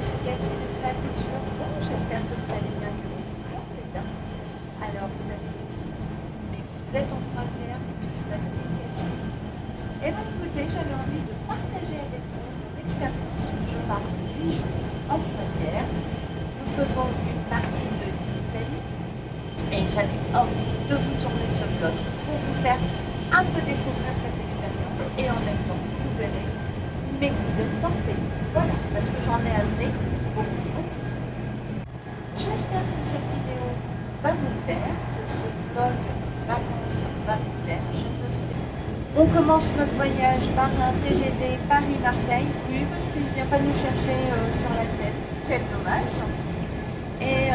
c'est Cathy de Préacoute sur Pont. J'espère que vous allez bien, que vous vous portez bien. Alors, vous avez des petites, mais vous êtes en croisière, et tout se passe-t-il, Cathy? Eh bien, écoutez, j'avais envie de partager avec vous mon expérience. Je pars de mi-juillet en croisière. Nous faisons une partie de l'Italie et j'avais envie de vous tourner ce vlog pour vous faire un peu découvrir cette expérience et en même temps, vous verrez, mais vous êtes portés. Voilà, parce que j'en ai amené beaucoup. J'espère que cette vidéo va vous plaire, que ce vlog vacances va vous plaire. Je me fais. On commence notre voyage par un TGV Paris-Marseille. Oui, parce qu'il ne vient pas nous chercher sur la Seine. Quel dommage. Et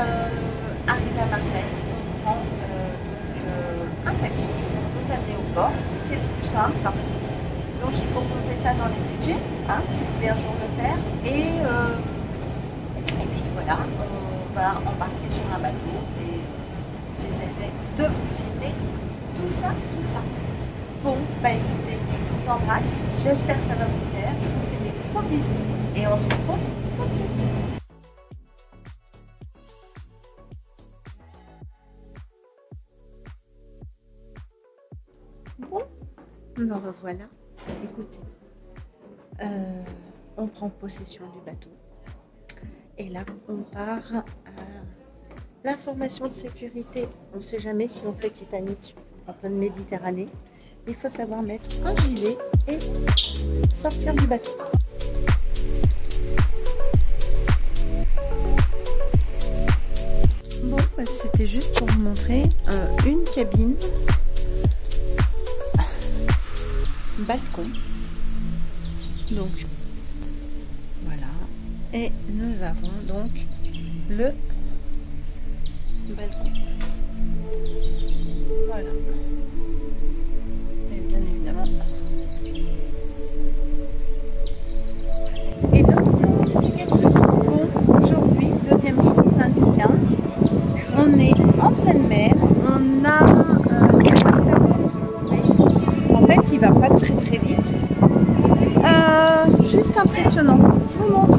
arrivé à Marseille, on prend un taxi pour nous amener au port, ce qui est le plus simple. Donc il faut compter ça dans les budgets, hein, si vous voulez un jour le faire. Et puis voilà, on va embarquer sur un bateau et j'essaierai de vous filmer tout ça. Bon, bah écoutez, je vous embrasse, j'espère que ça va vous plaire, je vous fais des gros bisous et on se retrouve tout de suite. Bon, me revoilà. Écoutez, on prend possession du bateau et là on part à l'information de sécurité. On ne sait jamais si on fait Titanic en pleine Méditerranée. Il faut savoir mettre un gilet et sortir du bateau. Bon, bah, c'était juste pour vous montrer une cabine, balcon. Donc voilà, et nous avons donc le balcon. Voilà. Et bien évidemment. Et donc, négatif. Bon, aujourd'hui, deuxième jour, lundi 15. On est en pleine mer. On a en fait, il va pas très vite. Juste impressionnant. Je vous montre.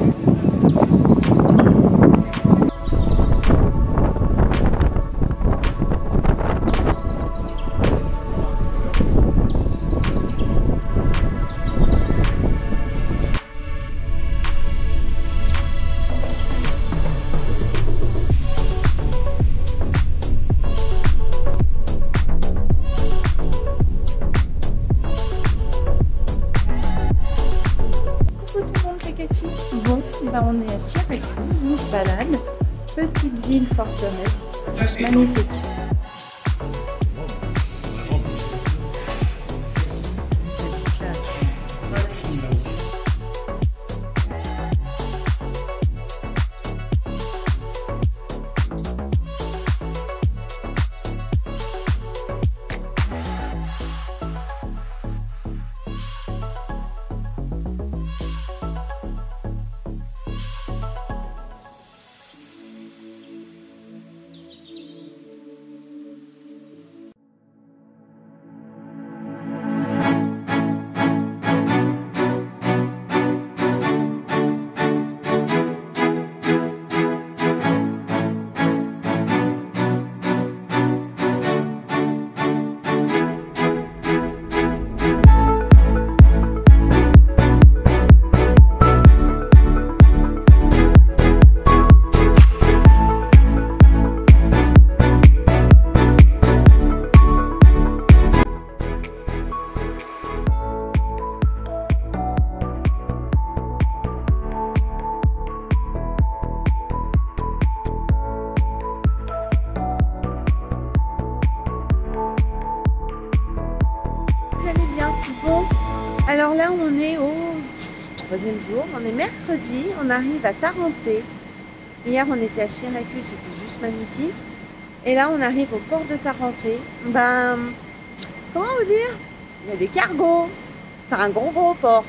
Bon, bah on est à Syracuse, on se balade. Petite ville forteresse, juste magnifique. Alors là, on est au troisième jour, on est mercredi, on arrive à Tarenté. Hier, on était à Syracuse, c'était juste magnifique. Et là, on arrive au port de Tarenté. Ben, comment vous dire? Il y a des cargos. C'est un gros port.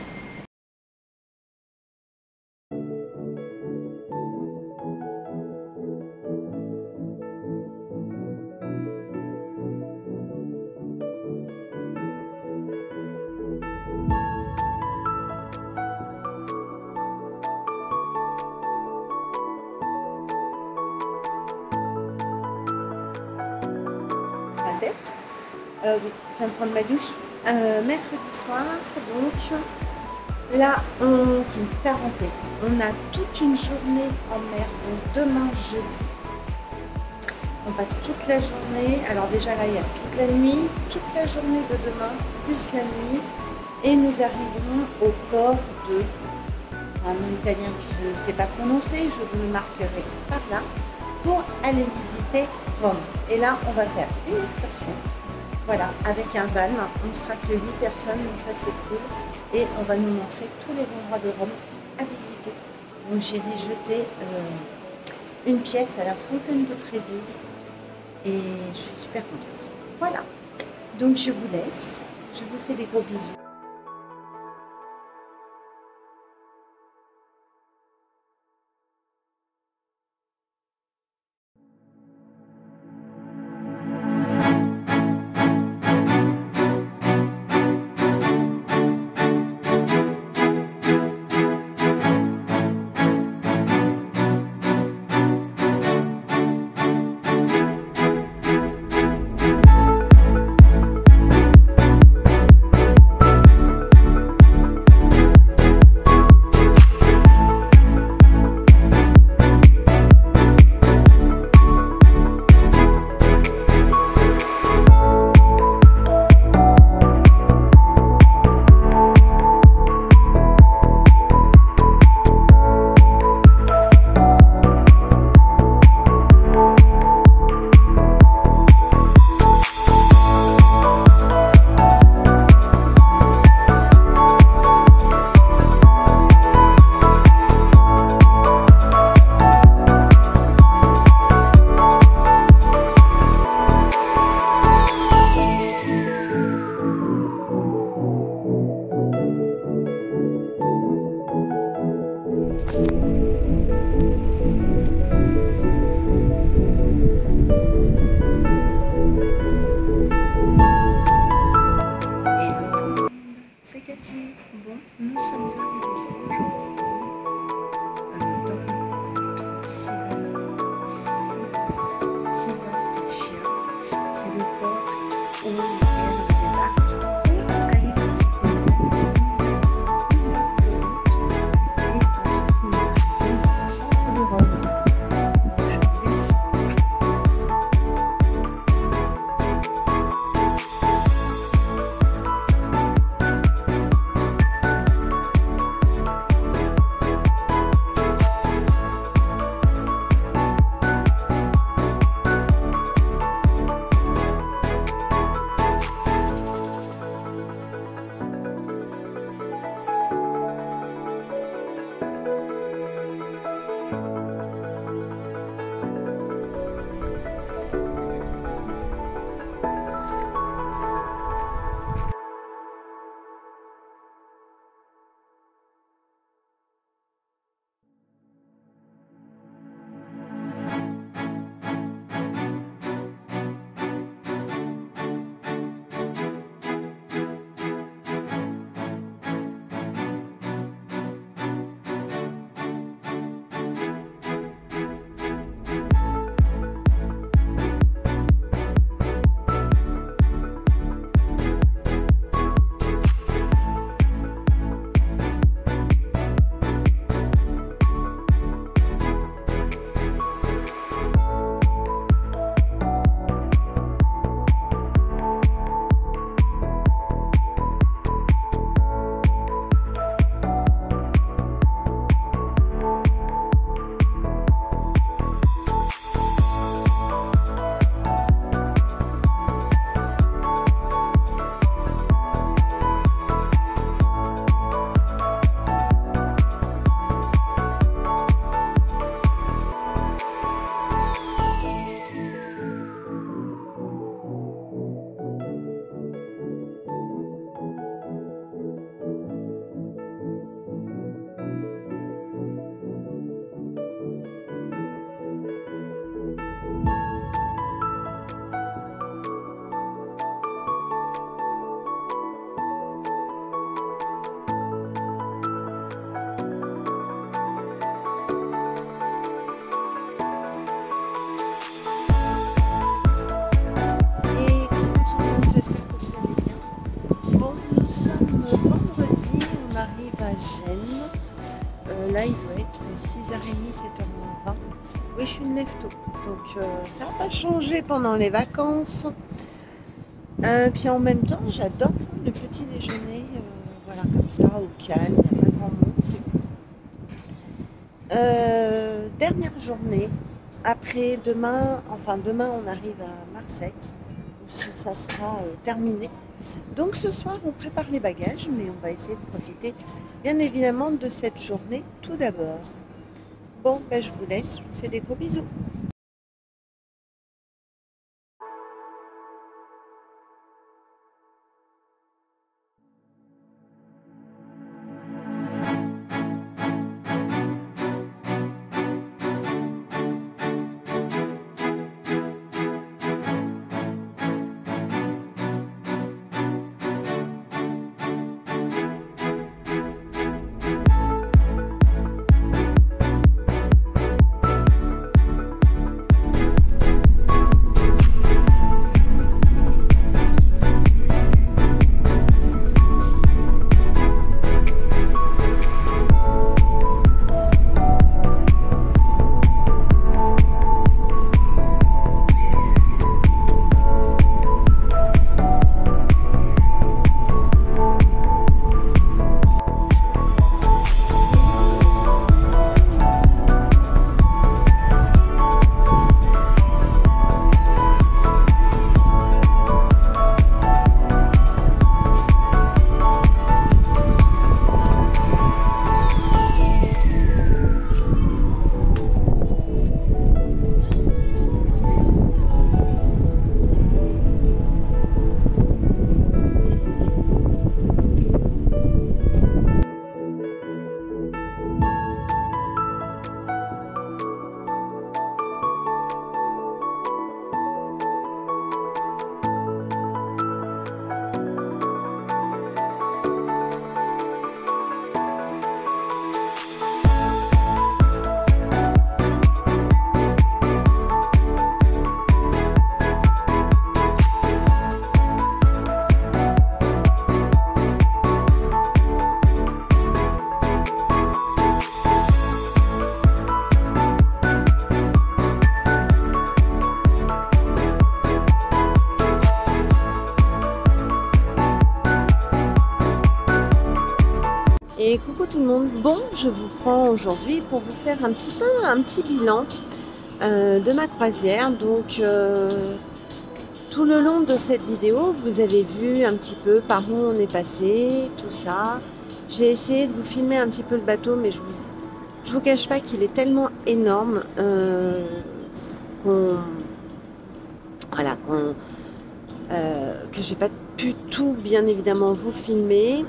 tête. Oui, je viens de prendre ma douche. Mercredi soir, donc là, on fait une parenthèse. On a toute une journée en mer, donc demain jeudi. On passe toute la journée. Alors déjà là, il y a toute la nuit, toute la journée de demain, plus la nuit. Et nous arriverons au port de un nom italien que je ne sais pas prononcer, je vous le marquerai par là, pour aller visiter Rome. Et là, on va faire une excursion. Voilà, avec un van, on sera que 8 personnes, donc ça c'est cool. Et on va nous montrer tous les endroits de Rome à visiter. Donc j'irai jeter une pièce à la fontaine de Trévise et je suis super contente. Voilà, donc je vous laisse, je vous fais des gros bisous. Bon, nous sommes arrivés aujourd'hui dans le port de Civitavecchia. C'est le port où on débarque pour aller visiter une heure de route et ensuite nous arrivons au centre de Rome. Donc je vous laisse. Gênes. Là, il doit être 6h30, 7h moins 20. Oui, je suis une lève-tôt, donc ça n'a pas changé pendant les vacances. Puis en même temps, j'adore prendre le petit déjeuner, voilà, comme ça, au calme, il n'y a pas grand monde, c'est cool. Dernière journée, après demain, enfin demain on arrive à Marseille, où ça sera terminé. Donc ce soir on prépare les bagages, mais on va essayer de profiter bien évidemment de cette journée tout d'abord. Bon, ben, je vous laisse, je vous fais des gros bisous. Et coucou tout le monde, bon, je vous prends aujourd'hui pour vous faire un petit bilan de ma croisière. Donc tout le long de cette vidéo, vous avez vu un petit peu par où on est passé, tout ça. J'ai essayé de vous filmer un petit peu le bateau, mais je vous cache pas qu'il est tellement énorme que j'ai pas pu tout bien évidemment vous filmer.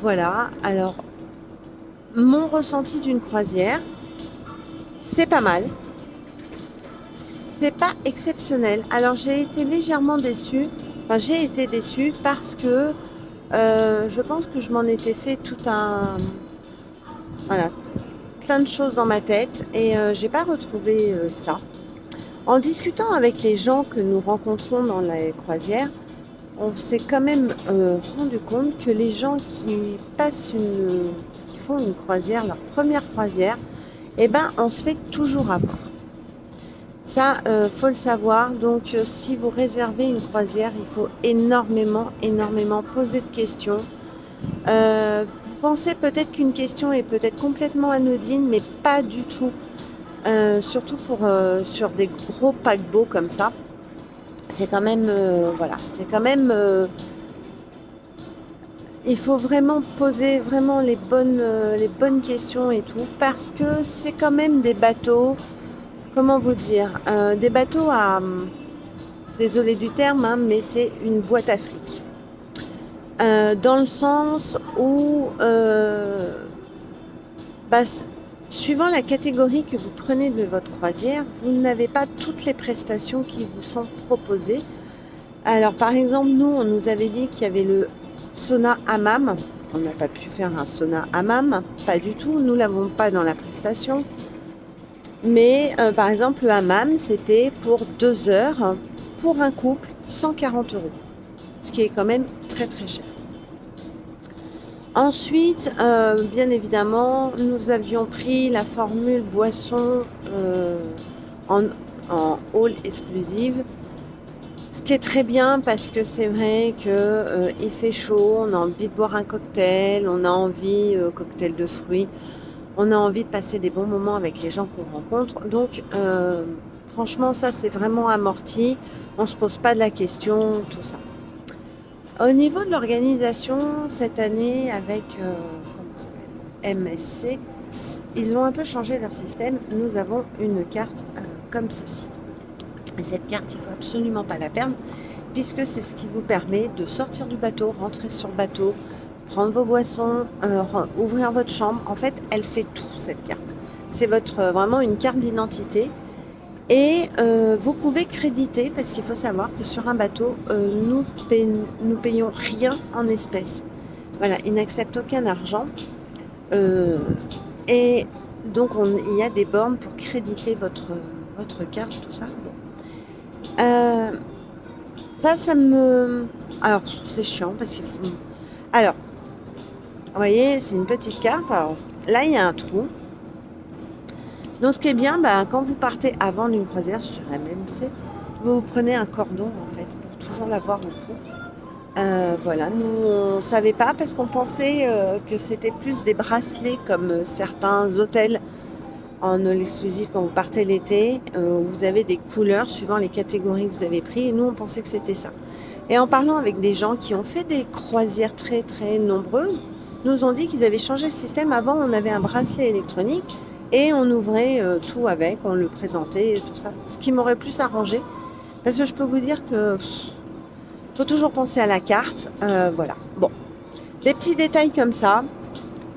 Voilà, alors mon ressenti d'une croisière, c'est pas mal, c'est pas exceptionnel. Alors j'ai été légèrement déçue, enfin j'ai été déçue parce que je pense que je m'en étais fait plein de choses dans ma tête et j'ai pas retrouvé ça. En discutant avec les gens que nous rencontrons dans les croisières, on s'est quand même rendu compte que les gens qui font une croisière, leur première croisière, eh ben, on se fait toujours avoir. Ça, faut le savoir. Donc, si vous réservez une croisière, il faut énormément poser de questions. Vous pensez peut-être qu'une question est peut-être complètement anodine, mais pas du tout. Surtout sur des gros paquebots comme ça. C'est quand même, il faut vraiment poser vraiment les bonnes questions et tout, parce que c'est quand même des bateaux, comment vous dire, des bateaux désolé du terme, hein, mais c'est une boîte à fric. Dans le sens où, suivant la catégorie que vous prenez de votre croisière, vous n'avez pas toutes les prestations qui vous sont proposées. Alors par exemple, nous, on nous avait dit qu'il y avait le sauna hammam. On n'a pas pu faire un sauna hammam, pas du tout. Nous ne l'avons pas dans la prestation. Mais par exemple, le hammam, c'était pour 2 heures, pour un couple, 140 €. Ce qui est quand même très cher. Ensuite, bien évidemment, nous avions pris la formule boisson en, en hall exclusive. Ce qui est très bien parce que c'est vrai que il fait chaud, on a envie de boire un cocktail, on a envie, cocktail de fruits, on a envie de passer des bons moments avec les gens qu'on rencontre. Donc, franchement, ça c'est vraiment amorti. On se pose pas de la question, tout ça. Au niveau de l'organisation, cette année, avec comment ça s'appelle MSC, ils ont un peu changé leur système. Nous avons une carte comme ceci. Et cette carte, il ne faut absolument pas la perdre, puisque c'est ce qui vous permet de sortir du bateau, rentrer sur le bateau, prendre vos boissons, ouvrir votre chambre. En fait, elle fait tout, cette carte. C'est vraiment une carte d'identité. Et vous pouvez créditer, parce qu'il faut savoir que sur un bateau, nous payons rien en espèces. Voilà, ils n'acceptent aucun argent. Et donc, il y a des bornes pour créditer votre carte, tout ça. Bon. Ça me... Alors, c'est chiant parce qu'il faut... Alors, vous voyez, c'est une petite carte. Alors, là, il y a un trou. Donc, ce qui est bien, quand vous partez avant d'une croisière sur MMC, vous prenez un cordon, en fait, pour toujours l'avoir au cou. Voilà, nous, on ne savait pas parce qu'on pensait que c'était plus des bracelets comme certains hôtels en all exclusif quand vous partez l'été, vous avez des couleurs suivant les catégories que vous avez pris et nous on pensait que c'était ça. Et en parlant avec des gens qui ont fait des croisières très très nombreuses, nous ont dit qu'ils avaient changé le système. Avant on avait un bracelet électronique et on ouvrait tout avec, on le présentait et tout ça. Ce qui m'aurait plus arrangé parce que je peux vous dire que faut toujours penser à la carte, voilà. Bon, des petits détails comme ça.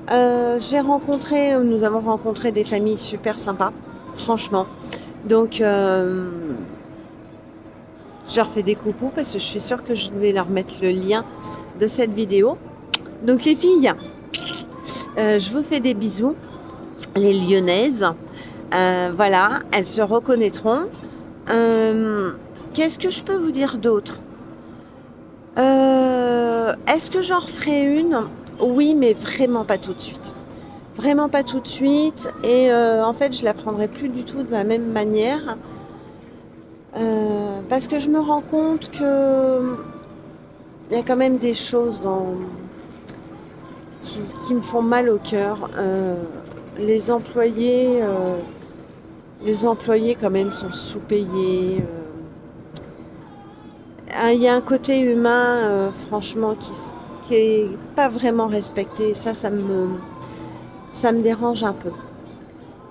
Nous avons rencontré des familles super sympas, franchement. Donc, je leur fais des coucous parce que je suis sûre que je vais leur mettre le lien de cette vidéo. Donc, les filles, je vous fais des bisous, les Lyonnaises. Voilà, elles se reconnaîtront. Qu'est-ce que je peux vous dire d'autre? Est-ce que j'en referai une? Oui, mais vraiment pas tout de suite. Vraiment pas tout de suite. Et en fait, je la prendrai plus du tout de la même manière. Parce que je me rends compte que il y a quand même des choses qui me font mal au cœur. Les employés quand même sont sous-payés. Il y a un côté humain, franchement, qui est pas vraiment respecté. Ça me dérange un peu.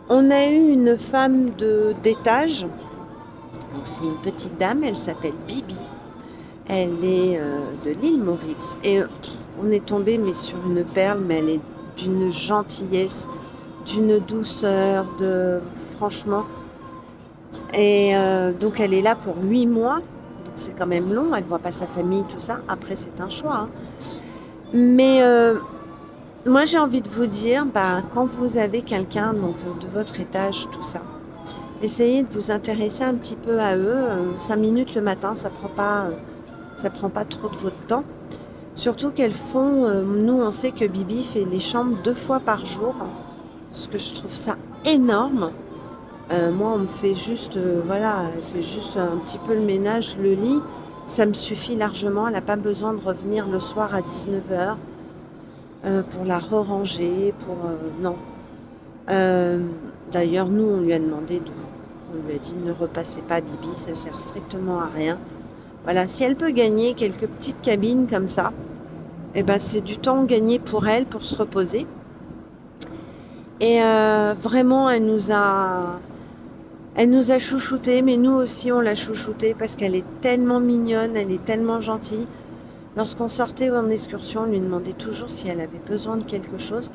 On a eu une femme d'étage. C'est une petite dame, elle s'appelle Bibi. Elle est de l'île Maurice. Et on est tombé mais sur une perle, mais elle est d'une gentillesse, d'une douceur, franchement. Et donc elle est là pour 8 mois. Donc c'est quand même long, elle voit pas sa famille, tout ça. Après c'est un choix. Hein. Mais moi j'ai envie de vous dire, quand vous avez quelqu'un donc de votre étage, tout ça, essayez de vous intéresser un petit peu à eux. 5 minutes le matin, ça prend pas trop de votre temps. Surtout qu'elles font, nous on sait que Bibi fait les chambres 2 fois par jour, parce que je trouve ça énorme. Moi on me fait juste, voilà, elle fait juste un petit peu le ménage, le lit, ça me suffit largement. Elle n'a pas besoin de revenir le soir à 19h pour la re-ranger, non. D'ailleurs nous on lui a demandé, on lui a dit ne repassez pas Bibi, ça sert strictement à rien. Voilà, si elle peut gagner quelques petites cabines comme ça, eh ben c'est du temps gagné pour elle, pour se reposer. Et vraiment, elle nous a chouchouté, mais nous aussi on l'a chouchoutée parce qu'elle est tellement mignonne, elle est tellement gentille. Lorsqu'on sortait en excursion, on lui demandait toujours si elle avait besoin de quelque chose,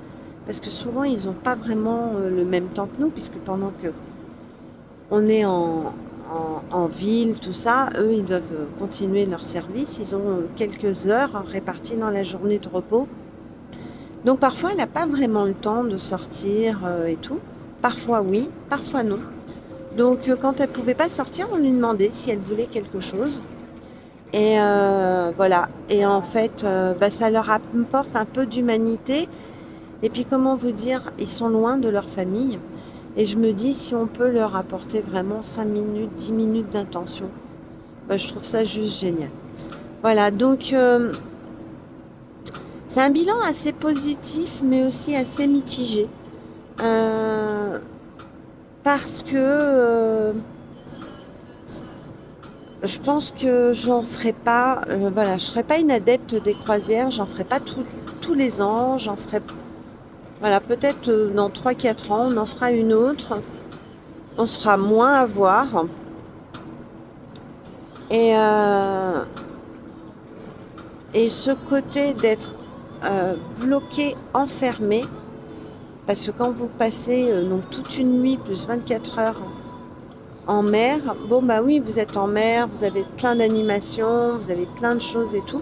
parce que souvent ils n'ont pas vraiment le même temps que nous, puisque pendant que on est en ville, tout ça, eux ils doivent continuer leur service, ils ont quelques heures réparties dans la journée de repos. Donc parfois elle n'a pas vraiment le temps de sortir et tout, parfois oui, parfois non. Donc quand elle ne pouvait pas sortir, on lui demandait si elle voulait quelque chose. Et voilà. Et en fait, bah, ça leur apporte un peu d'humanité. Et puis, comment vous dire, ils sont loin de leur famille. Et je me dis, si on peut leur apporter vraiment 5 minutes, 10 minutes d'intention, bah, je trouve ça juste génial. Voilà, donc c'est un bilan assez positif, mais aussi assez mitigé. Euh, parce que je pense que j'en ferai pas, voilà, je serai pas une adepte des croisières, j'en ferai pas tous les ans, j'en ferai, voilà, peut-être dans 3 4 ans, on en fera une autre, on se fera moins avoir. Et, euh, et ce côté d'être bloqué, enfermé, parce que quand vous passez donc toute une nuit plus 24 heures en mer, bon bah oui, vous êtes en mer, vous avez plein d'animations, vous avez plein de choses et tout,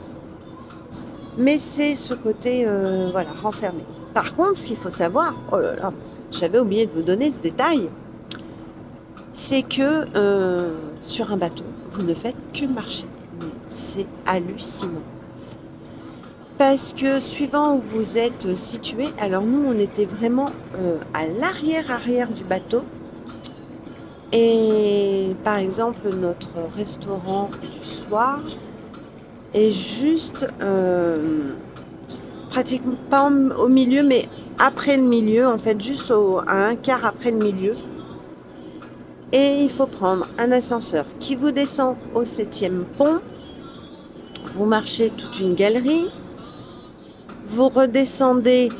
mais c'est ce côté voilà, renfermé. Par contre, ce qu'il faut savoir, oh là là, j'avais oublié de vous donner ce détail, c'est que sur un bateau, vous ne faites que marcher. Mais c'est hallucinant. Parce que suivant où vous êtes situé, alors nous on était vraiment à l'arrière-arrière du bateau. Et par exemple, notre restaurant du soir est juste pratiquement pas au milieu, mais après le milieu, en fait, juste à un quart après le milieu. Et il faut prendre un ascenseur qui vous descend au 7e pont. Vous marchez toute une galerie. Vous redescendez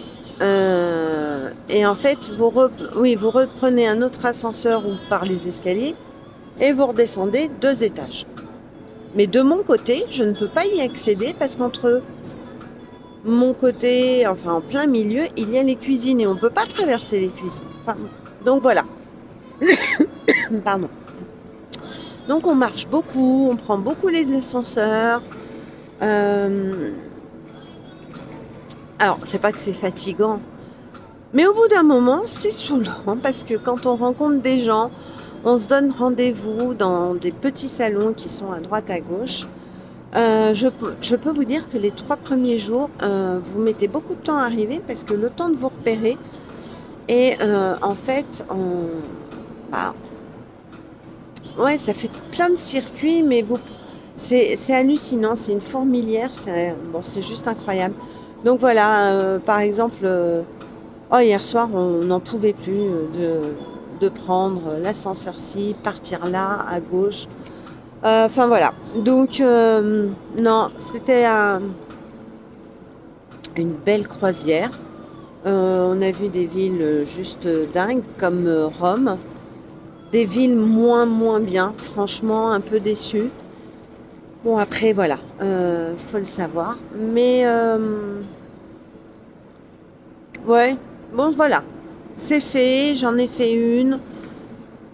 et en fait, vous reprenez un autre ascenseur ou par les escaliers et vous redescendez 2 étages. Mais de mon côté, je ne peux pas y accéder parce qu'entre mon côté, enfin en plein milieu, il y a les cuisines et on ne peut pas traverser les cuisines. Enfin, donc voilà. Pardon. Donc on marche beaucoup, on prend beaucoup les ascenseurs. Alors, c'est pas que c'est fatigant, mais au bout d'un moment, c'est saoulant parce que quand on rencontre des gens, on se donne rendez-vous dans des petits salons qui sont à droite à gauche. Je peux vous dire que les 3 premiers jours, vous mettez beaucoup de temps à arriver parce que le temps de vous repérer et en fait, bah, ouais, ça fait plein de circuits, mais c'est hallucinant, c'est une fourmilière, bon, c'est juste incroyable. Donc voilà, par exemple, oh, hier soir, on n'en pouvait plus de prendre l'ascenseur-ci, partir là, à gauche. Enfin voilà. Donc, non, c'était une belle croisière. On a vu des villes juste dingues, comme Rome. Des villes moins bien, franchement, un peu déçue. Bon, après, voilà, faut le savoir. Mais, ouais, bon, voilà. C'est fait, j'en ai fait une.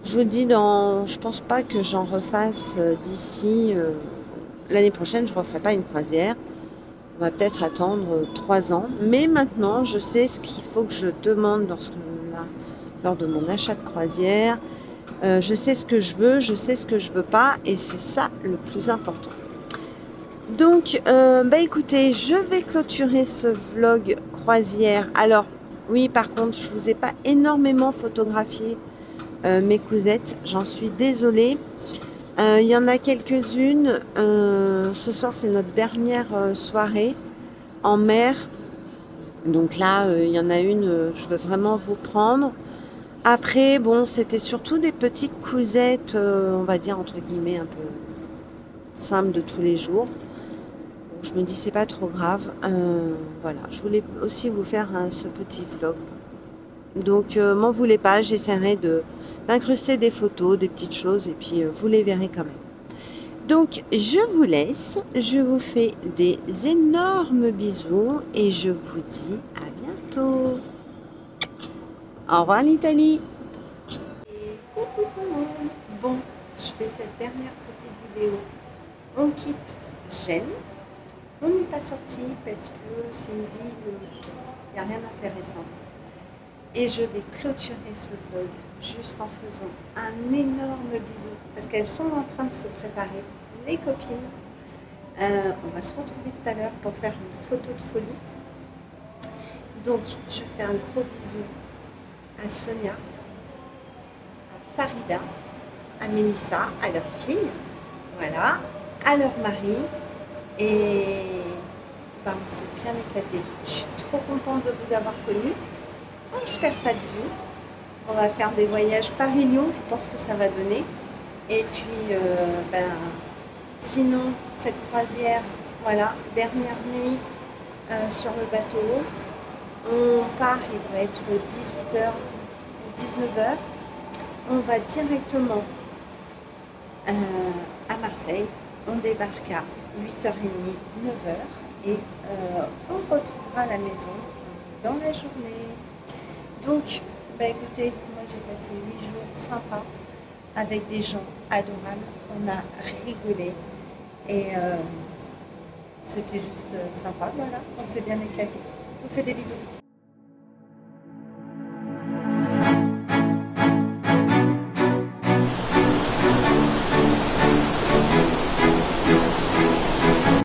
Je vous dis, je pense pas que j'en refasse d'ici l'année prochaine. Je referai pas une croisière. On va peut-être attendre 3 ans. Mais maintenant, je sais ce qu'il faut que je demande lors de mon achat de croisière. Je sais ce que je veux, je sais ce que je veux pas, et c'est ça le plus important. Donc, bah écoutez, je vais clôturer ce vlog croisière. Alors, oui, par contre, je vous ai pas énormément photographié mes cousettes, j'en suis désolée. Il y en a quelques-unes. Ce soir, c'est notre dernière soirée en mer. Donc là, il y en a une, je veux vraiment vous prendre. Après, bon, c'était surtout des petites cousettes, on va dire entre guillemets, un peu simples de tous les jours. Donc, je me dis, c'est pas trop grave. Voilà, je voulais aussi vous faire ce petit vlog. Donc, m'en voulez pas, j'essaierai d'incruster des photos, des petites choses, et puis vous les verrez quand même. Donc, je vous laisse, je vous fais des énormes bisous, et je vous dis à bientôt. Au revoir l'Italie. Et coucou tout le monde. Bon, je fais cette dernière petite vidéo. On quitte Gênes. On n'est pas sorti parce que c'est une ville où il n'y a rien d'intéressant. Et je vais clôturer ce vlog juste en faisant un énorme bisou parce qu'elles sont en train de se préparer, les copines. On va se retrouver tout à l'heure pour faire une photo de folie. Donc, je fais un gros bisou à Sonia, à Farida, à Mélissa, à leur fille, voilà, à leur mari. Et ben, on s'est bien éclaté. Je suis trop contente de vous avoir connus. On ne se perd pas de vue. On va faire des voyages Paris-Lyon, je pense que ça va donner. Et puis, sinon, cette croisière, voilà, dernière nuit sur le bateau. On part, il va être 18h ou 19h. On va directement à Marseille. On débarque à 8h30, 9h et on retrouvera la maison dans la journée. Donc, écoutez, moi j'ai passé 8 jours sympas avec des gens adorables. On a rigolé et c'était juste sympa, voilà, on s'est bien éclaté. Je vous fais des bisous.